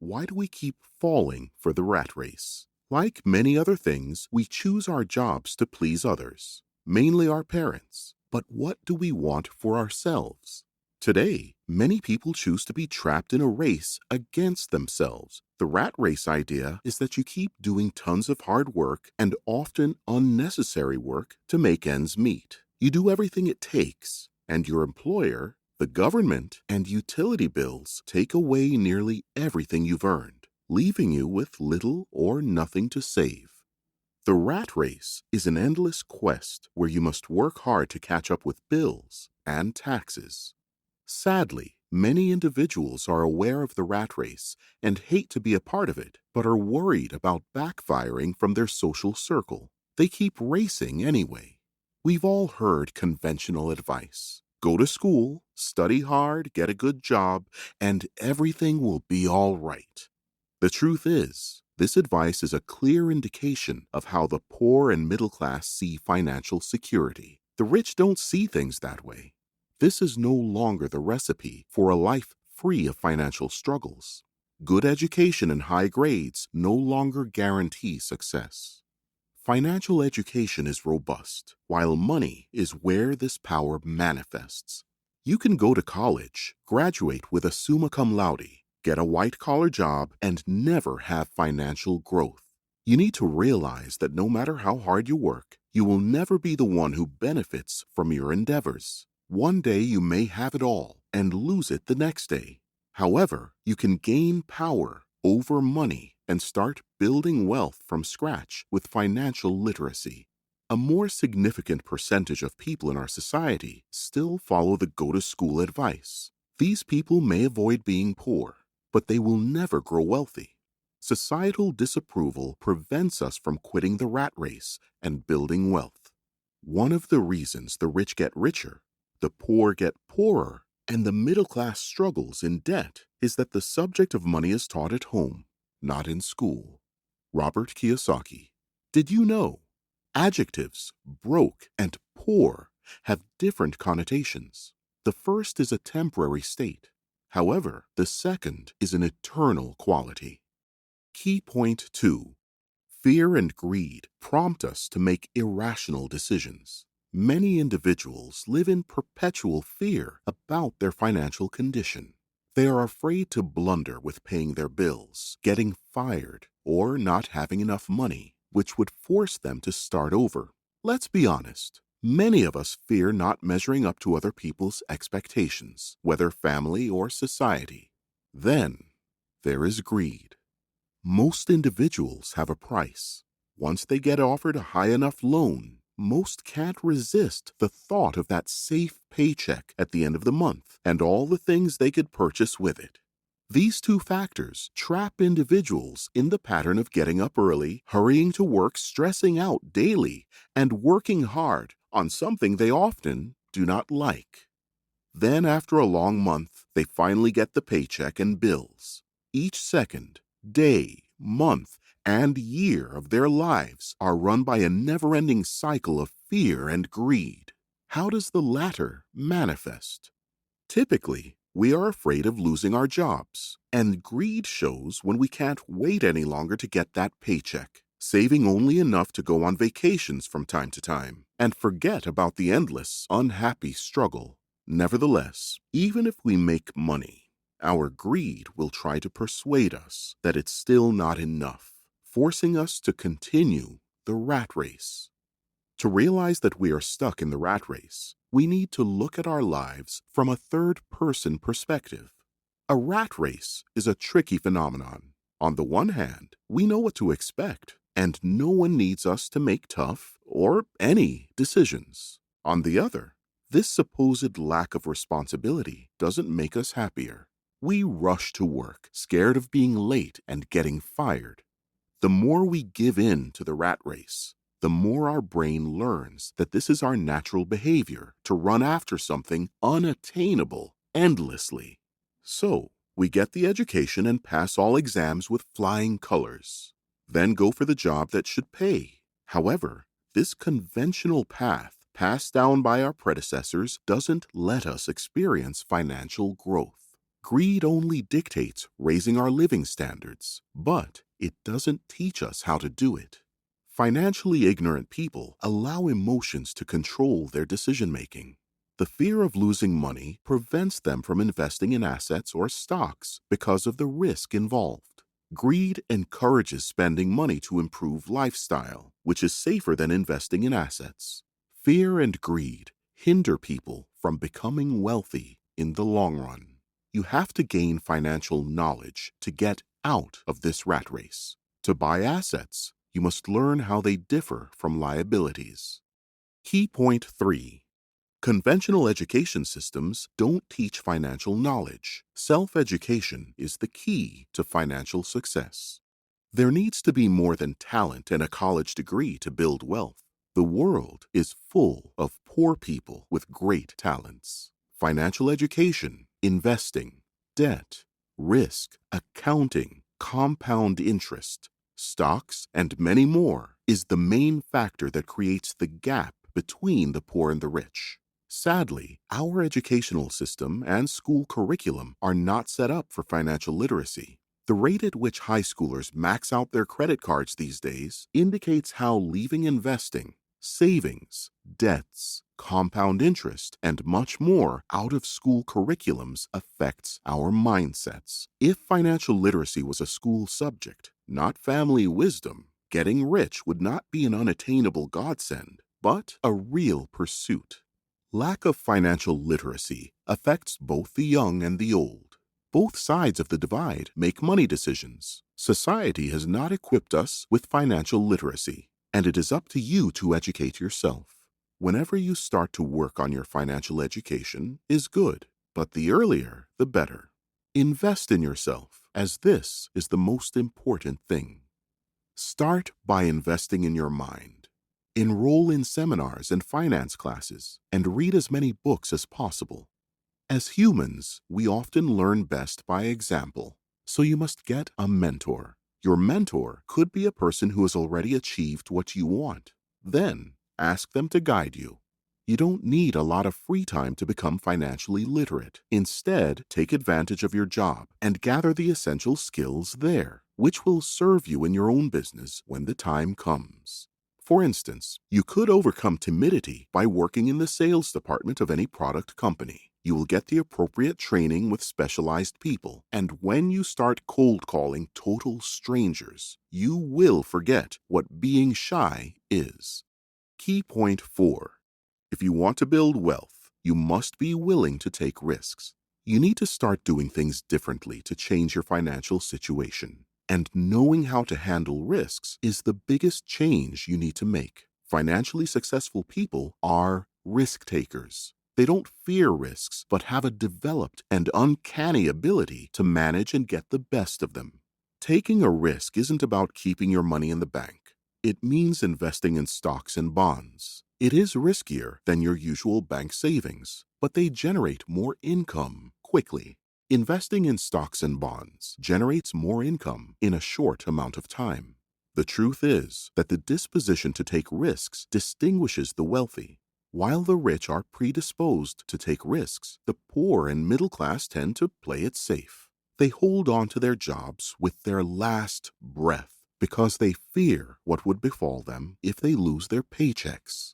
Why do we keep falling for the rat race? Like many other things, we choose our jobs to please others, mainly our parents. But what do we want for ourselves? Today, many people choose to be trapped in a race against themselves. The rat race idea is that you keep doing tons of hard work and often unnecessary work to make ends meet. You do everything it takes, and your employer, the government, and utility bills take away nearly everything you've earned, leaving you with little or nothing to save. The rat race is an endless quest where you must work hard to catch up with bills and taxes. Sadly, many individuals are aware of the rat race and hate to be a part of it, but are worried about backfiring from their social circle. They keep racing anyway. We've all heard conventional advice. Go to school, study hard, get a good job, and everything will be all right. The truth is, this advice is a clear indication of how the poor and middle class see financial security. The rich don't see things that way. This is no longer the recipe for a life free of financial struggles. Good education and high grades no longer guarantee success. Financial education is robust, while money is where this power manifests. You can go to college, graduate with a summa cum laude, get a white-collar job, and never have financial growth. You need to realize that no matter how hard you work, you will never be the one who benefits from your endeavors. One day you may have it all and lose it the next day. However, you can gain power over money and start building wealth from scratch with financial literacy. A more significant percentage of people in our society still follow the go-to-school advice. These people may avoid being poor, but they will never grow wealthy. Societal disapproval prevents us from quitting the rat race and building wealth. One of the reasons the rich get richer, the poor get poorer, and the middle class struggles in debt is that the subject of money is taught at home, not in school. Robert Kiyosaki. Did you know? Adjectives broke and poor have different connotations. The first is a temporary state. However, the second is an eternal quality. Key point 2. Fear and greed prompt us to make irrational decisions. Many individuals live in perpetual fear about their financial condition. They are afraid to blunder with paying their bills, getting fired, or not having enough money, which would force them to start over. Let's be honest. Many of us fear not measuring up to other people's expectations, whether family or society. Then, there is greed. Most individuals have a price. Once they get offered a high enough loan, most can't resist the thought of that safe paycheck at the end of the month and all the things they could purchase with it. These two factors trap individuals in the pattern of getting up early, hurrying to work, stressing out daily, and working hard on something they often do not like. Then, after a long month, they finally get the paycheck and bills. Each second, day, month, and year of their lives are run by a never-ending cycle of fear and greed. How does the latter manifest? Typically, we are afraid of losing our jobs, and greed shows when we can't wait any longer to get that paycheck, saving only enough to go on vacations from time to time, and forget about the endless, unhappy struggle. Nevertheless, even if we make money, our greed will try to persuade us that it's still not enough, forcing us to continue the rat race. To realize that we are stuck in the rat race, we need to look at our lives from a third-person perspective. A rat race is a tricky phenomenon. On the one hand, we know what to expect, and no one needs us to make tough or any decisions. On the other, this supposed lack of responsibility doesn't make us happier. We rush to work, scared of being late and getting fired. The more we give in to the rat race, the more our brain learns that this is our natural behavior to run after something unattainable endlessly. So, we get the education and pass all exams with flying colors, then go for the job that should pay. However, this conventional path passed down by our predecessors doesn't let us experience financial growth. Greed only dictates raising our living standards, but it doesn't teach us how to do it. Financially ignorant people allow emotions to control their decision-making. The fear of losing money prevents them from investing in assets or stocks because of the risk involved. Greed encourages spending money to improve lifestyle, which is safer than investing in assets. Fear and greed hinder people from becoming wealthy in the long run. You have to gain financial knowledge to get out of this rat race. To buy assets, you must learn how they differ from liabilities. Key point 3. Conventional education systems don't teach financial knowledge. Self-education is the key to financial success. There needs to be more than talent and a college degree to build wealth. The world is full of poor people with great talents. Financial education, investing, debt, risk, accounting, compound interest, stocks, and many more is the main factor that creates the gap between the poor and the rich. Sadly, our educational system and school curriculum are not set up for financial literacy. The rate at which high schoolers max out their credit cards these days indicates how leaving investing, savings, debts, compound interest, and much more out of school curriculums affects our mindsets. If financial literacy was a school subject, not family wisdom, getting rich would not be an unattainable godsend, but a real pursuit. Lack of financial literacy affects both the young and the old. Both sides of the divide make money decisions. Society has not equipped us with financial literacy, and it is up to you to educate yourself. Whenever you start to work on your financial education is good, but the earlier, the better. Invest in yourself, as this is the most important thing. Start by investing in your mind. Enroll in seminars and finance classes, and read as many books as possible. As humans, we often learn best by example, so you must get a mentor. Your mentor could be a person who has already achieved what you want. Then, ask them to guide you. You don't need a lot of free time to become financially literate. Instead, take advantage of your job and gather the essential skills there, which will serve you in your own business when the time comes. For instance, you could overcome timidity by working in the sales department of any product company. You will get the appropriate training with specialized people, and when you start cold calling total strangers, you will forget what being shy is. Key point 4. If you want to build wealth, you must be willing to take risks. You need to start doing things differently to change your financial situation. And knowing how to handle risks is the biggest change you need to make. Financially successful people are risk takers. They don't fear risks, but have a developed and uncanny ability to manage and get the best of them. Taking a risk isn't about keeping your money in the bank. It means investing in stocks and bonds. It is riskier than your usual bank savings, but they generate more income quickly. Investing in stocks and bonds generates more income in a short amount of time. The truth is that the disposition to take risks distinguishes the wealthy. While the rich are predisposed to take risks, the poor and middle class tend to play it safe. They hold on to their jobs with their last breath because they fear what would befall them if they lose their paychecks.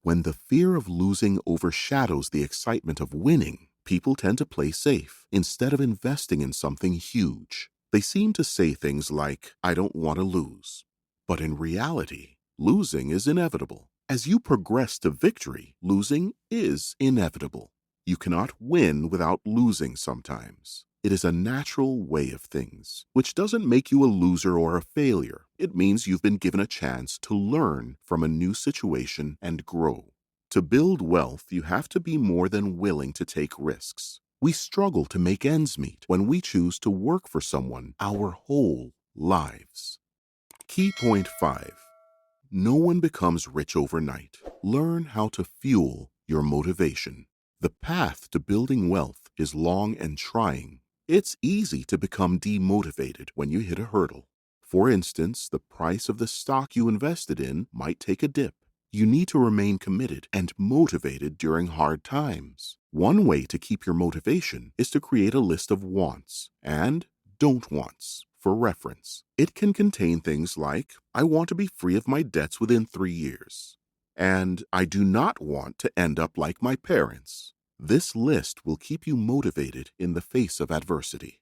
When the fear of losing overshadows the excitement of winning, people tend to play safe instead of investing in something huge. They seem to say things like, "I don't want to lose." But in reality, losing is inevitable. As you progress to victory, losing is inevitable. You cannot win without losing sometimes. It is a natural way of things, which doesn't make you a loser or a failure. It means you've been given a chance to learn from a new situation and grow. To build wealth, you have to be more than willing to take risks. We struggle to make ends meet when we choose to work for someone our whole lives. Key point 5. No one becomes rich overnight. Learn how to fuel your motivation. The path to building wealth is long and trying. It's easy to become demotivated when you hit a hurdle. For instance, the price of the stock you invested in might take a dip. You need to remain committed and motivated during hard times. One way to keep your motivation is to create a list of wants and don't wants for reference. It can contain things like, I want to be free of my debts within 3 years, and I do not want to end up like my parents. This list will keep you motivated in the face of adversity.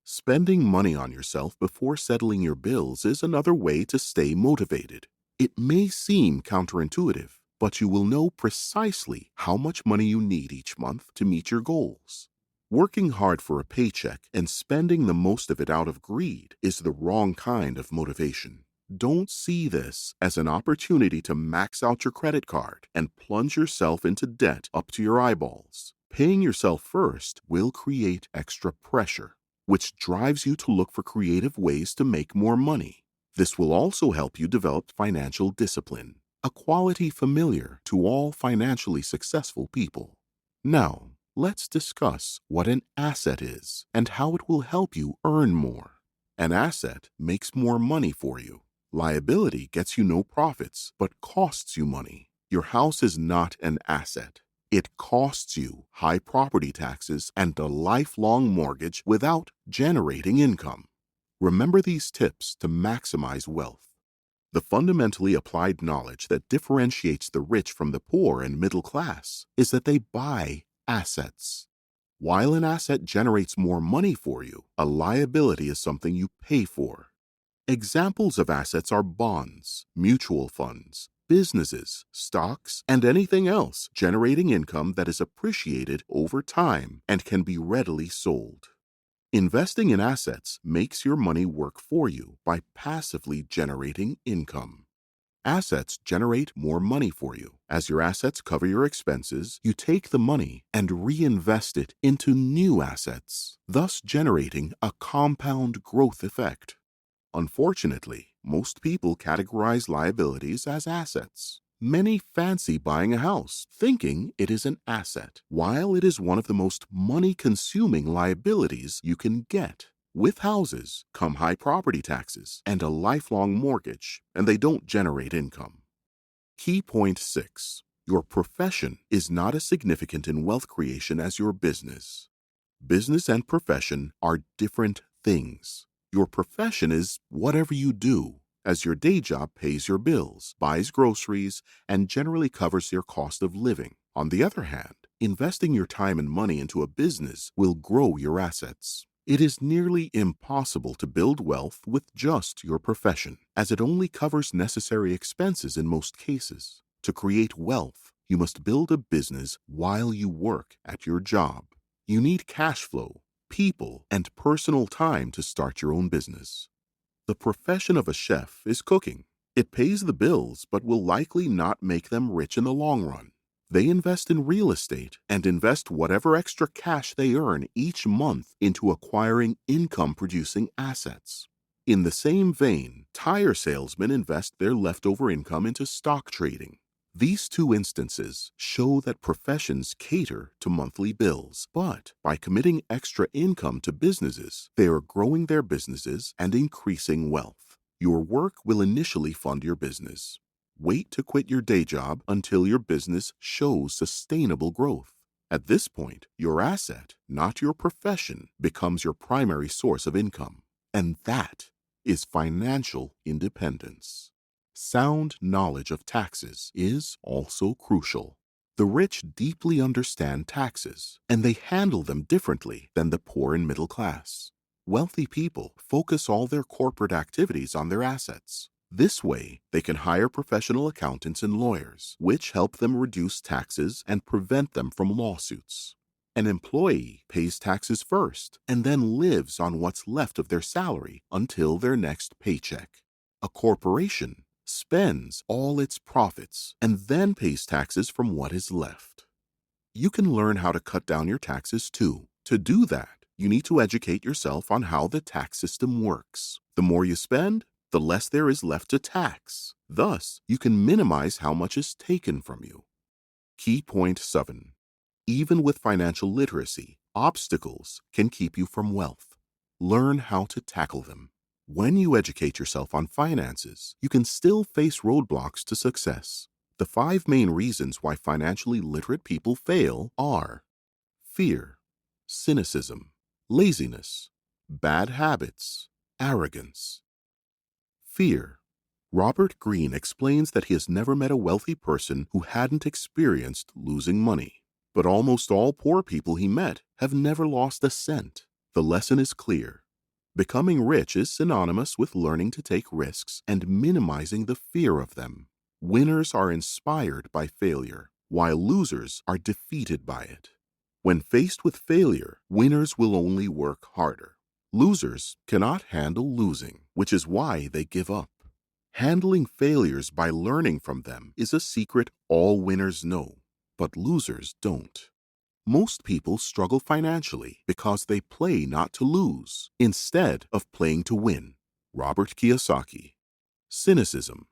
Spending money on yourself before settling your bills is another way to stay motivated. It may seem counterintuitive, but you will know precisely how much money you need each month to meet your goals. Working hard for a paycheck and spending the most of it out of greed is the wrong kind of motivation. Don't see this as an opportunity to max out your credit card and plunge yourself into debt up to your eyeballs. Paying yourself first will create extra pressure, which drives you to look for creative ways to make more money. This will also help you develop financial discipline, a quality familiar to all financially successful people. Now, let's discuss what an asset is and how it will help you earn more. An asset makes more money for you. Liability gets you no profits, but costs you money. Your house is not an asset. It costs you high property taxes and a lifelong mortgage without generating income. Remember these tips to maximize wealth. The fundamentally applied knowledge that differentiates the rich from the poor and middle class is that they buy assets. While an asset generates more money for you, a liability is something you pay for. Examples of assets are bonds, mutual funds, businesses, stocks, and anything else generating income that is appreciated over time and can be readily sold. Investing in assets makes your money work for you by passively generating income. Assets generate more money for you. As your assets cover your expenses, you take the money and reinvest it into new assets, thus generating a compound growth effect. Unfortunately, most people categorize liabilities as assets. Many fancy buying a house, thinking it is an asset, while it is one of the most money-consuming liabilities you can get. With houses come high property taxes and a lifelong mortgage, and they don't generate income. Key point 6. Your profession is not as significant in wealth creation as your business. Business and profession are different things. Your profession is whatever you do, as your day job pays your bills, buys groceries, and generally covers your cost of living. On the other hand, investing your time and money into a business will grow your assets. It is nearly impossible to build wealth with just your profession, as it only covers necessary expenses in most cases. To create wealth, you must build a business while you work at your job. You need cash flow, people, and personal time to start your own business. The profession of a chef is cooking. It pays the bills, but will likely not make them rich in the long run. They invest in real estate and invest whatever extra cash they earn each month into acquiring income-producing assets. In the same vein, tire salesmen invest their leftover income into stock trading. These two instances show that professions cater to monthly bills, but by committing extra income to businesses, they are growing their businesses and increasing wealth. Your work will initially fund your business. Wait to quit your day job until your business shows sustainable growth. At this point, your asset, not your profession, becomes your primary source of income. And that is financial independence. Sound knowledge of taxes is also crucial. The rich deeply understand taxes, and they handle them differently than the poor and middle class. Wealthy people focus all their corporate activities on their assets. This way, they can hire professional accountants and lawyers, which help them reduce taxes and prevent them from lawsuits. An employee pays taxes first and then lives on what's left of their salary until their next paycheck. A corporation spends all its profits and then pays taxes from what is left. You can learn how to cut down your taxes too. To do that, you need to educate yourself on how the tax system works. The more you spend, the less there is left to tax. Thus, you can minimize how much is taken from you. Key point 7. Even with financial literacy, obstacles can keep you from wealth. Learn how to tackle them. When you educate yourself on finances, you can still face roadblocks to success. The 5 main reasons why financially literate people fail are fear, cynicism, laziness, bad habits, arrogance. Fear. Robert Greene explains that he has never met a wealthy person who hadn't experienced losing money. But almost all poor people he met have never lost a cent. The lesson is clear. Becoming rich is synonymous with learning to take risks and minimizing the fear of them. Winners are inspired by failure, while losers are defeated by it. When faced with failure, winners will only work harder. Losers cannot handle losing, which is why they give up. Handling failures by learning from them is a secret all winners know, but losers don't. Most people struggle financially because they play not to lose instead of playing to win. Robert Kiyosaki. Cynicism.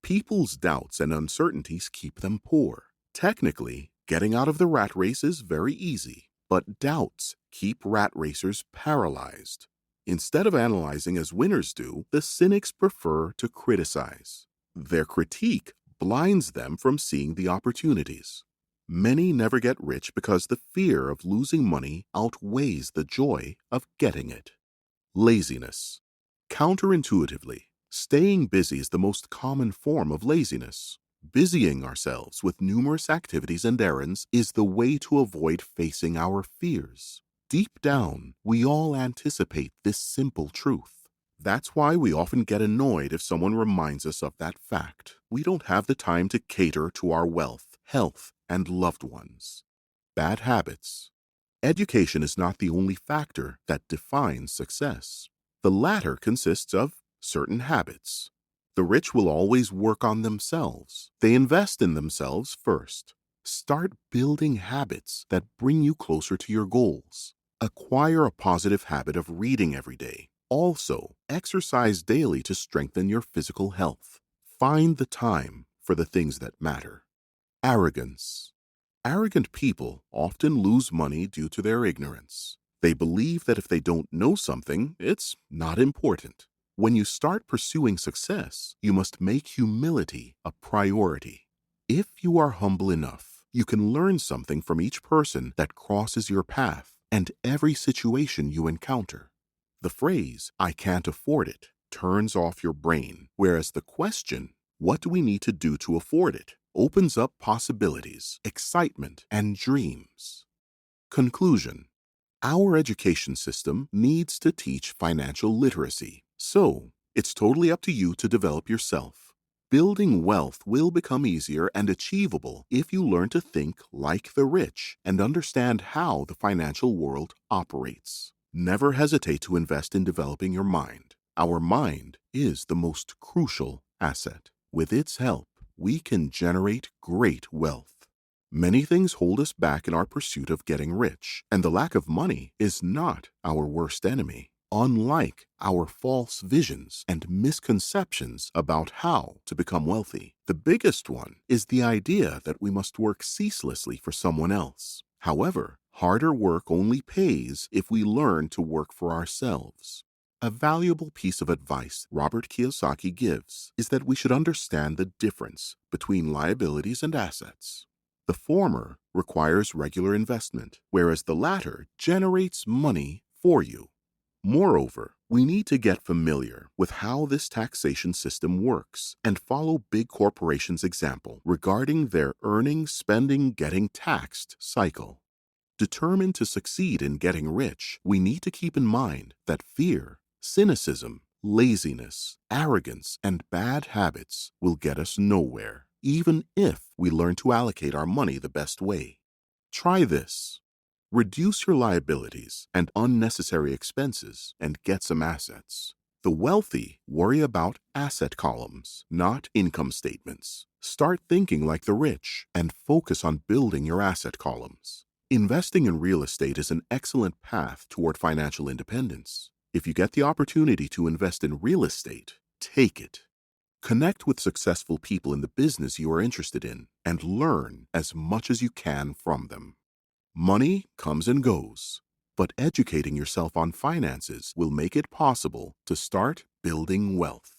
People's doubts and uncertainties keep them poor. Technically, getting out of the rat race is very easy, but doubts keep rat racers paralyzed. Instead of analyzing as winners do, the cynics prefer to criticize. Their critique blinds them from seeing the opportunities. Many never get rich because the fear of losing money outweighs the joy of getting it. Laziness. Counterintuitively, staying busy is the most common form of laziness. Busying ourselves with numerous activities and errands is the way to avoid facing our fears. Deep down, we all anticipate this simple truth. That's why we often get annoyed if someone reminds us of that fact. We don't have the time to cater to our wealth, health, and loved ones. Bad habits. Education is not the only factor that defines success. The latter consists of certain habits. The rich will always work on themselves. They invest in themselves first. Start building habits that bring you closer to your goals. Acquire a positive habit of reading every day. Also, exercise daily to strengthen your physical health. Find the time for the things that matter. Arrogance. Arrogant people often lose money due to their ignorance. They believe that if they don't know something, it's not important. When you start pursuing success, you must make humility a priority. If you are humble enough, you can learn something from each person that crosses your path and every situation you encounter. The phrase, "I can't afford it," turns off your brain, whereas the question, "What do we need to do to afford it?" opens up possibilities, excitement, and dreams. Conclusion. Our education system needs to teach financial literacy, so it's totally up to you to develop yourself. Building wealth will become easier and achievable if you learn to think like the rich and understand how the financial world operates. Never hesitate to invest in developing your mind. Our mind is the most crucial asset. With its help, we can generate great wealth. Many things hold us back in our pursuit of getting rich, and the lack of money is not our worst enemy. Unlike our false visions and misconceptions about how to become wealthy, the biggest one is the idea that we must work ceaselessly for someone else. However, harder work only pays if we learn to work for ourselves. A valuable piece of advice Robert Kiyosaki gives is that we should understand the difference between liabilities and assets. The former requires regular investment, whereas the latter generates money for you. Moreover, we need to get familiar with how this taxation system works and follow big corporations' example regarding their earning, spending, getting taxed cycle. Determined to succeed in getting rich, we need to keep in mind that fear, cynicism, laziness, arrogance, and bad habits will get us nowhere, even if we learn to allocate our money the best way. Try this. Reduce your liabilities and unnecessary expenses and get some assets. The wealthy worry about asset columns, not income statements. Start thinking like the rich and focus on building your asset columns. Investing in real estate is an excellent path toward financial independence. If you get the opportunity to invest in real estate, take it. Connect with successful people in the business you are interested in and learn as much as you can from them. Money comes and goes, but educating yourself on finances will make it possible to start building wealth.